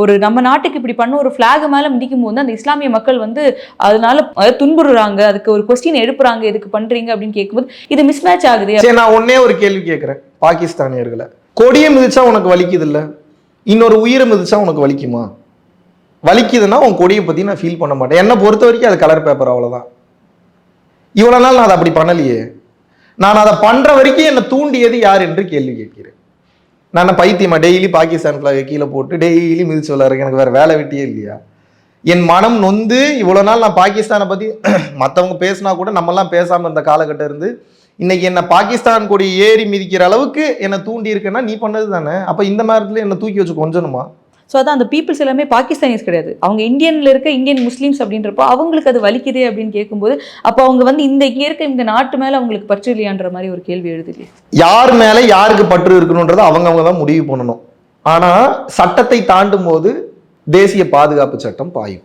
ஒரு நம்ம நாட்டுக்கு இப்படி பண்ண ஒரு ஃபிளாக் மேல மிதிக்கும் போது அந்த இஸ்லாமிய மக்கள் வந்து அதனால துன்புறுறாங்க, அதுக்கு ஒரு கொஸ்டின் எழுப்புறாங்க, எதுக்கு பண்றீங்க அப்படின்னு கேட்கும்போது இது மிஸ்மேட்ச் ஆகுது. சரி, நான் ஒன்னே ஒரு கேள்வி கேட்கிறேன் பாகிஸ்தானியர்களை. கொடியை மிதிச்சா உனக்கு வலிக்குது இல்ல, இன்னொரு உயிரை மிதிச்சா உனக்கு வலிக்குமா? வலிக்குதுன்னா உன் கொடியை பத்தி நான் ஃபீல் பண்ண மாட்டேன். என்னை பொறுத்த வரைக்கும் அது கலர் பேப்பர், அவ்வளவுதான். இவ்வளவு நாள் நான் அதை அப்படி பண்ணலையே. நான் அதை பண்ற வரைக்கும் என்னை தூண்டியது யார் என்று கேள்வி கேட்கிறேன். நான் பைத்தியமா டெய்லி பாகிஸ்தான் பிளாக கீழே போட்டு டெய்லி மிதிச்சு விளையாடுறேன்? எனக்கு வேற வேலை வெட்டியே இல்லையா? என் மனம் நொந்து இவ்வளவு நாள் நான் பாகிஸ்தானை பத்தி மற்றவங்க பேசினா கூட நம்மெல்லாம் பேசாம இருந்த காலகட்டம் இருந்து இன்னைக்கு என்ன பாகிஸ்தான் கொடி ஏறி மிதிக்கிற அளவுக்கு என்னை தூண்டி இருக்குன்னா நீ பண்ணது தானே. அப்ப இந்த நேரத்துல என்ன தூக்கி வச்சு கொஞ்சணுமா? ஸோ அதான் அந்த பீப்புள்ஸ் எல்லாமே பாகிஸ்தானிஸ் கிடையாது, அவங்க இந்தியன்ல இருக்க இந்தியன் முஸ்லீம்ஸ் அப்படின்றப்போ அவங்களுக்கு அது வலிக்குதே அப்படின்னு கேட்கும்போது அப்போ அவங்க வந்து இங்கே இருக்க இந்த நாட்டு மேல அவங்களுக்கு பற்று இல்லையான்ற மாதிரி ஒரு கேள்வி எழுதுது. யார் மேல யாருக்கு பற்று இருக்கணும்ன்றதை அவங்க தான் முடிவு பண்ணணும். ஆனா சட்டத்தை தாண்டும் போது தேசிய பாதுகாப்பு சட்டம் பாயும்.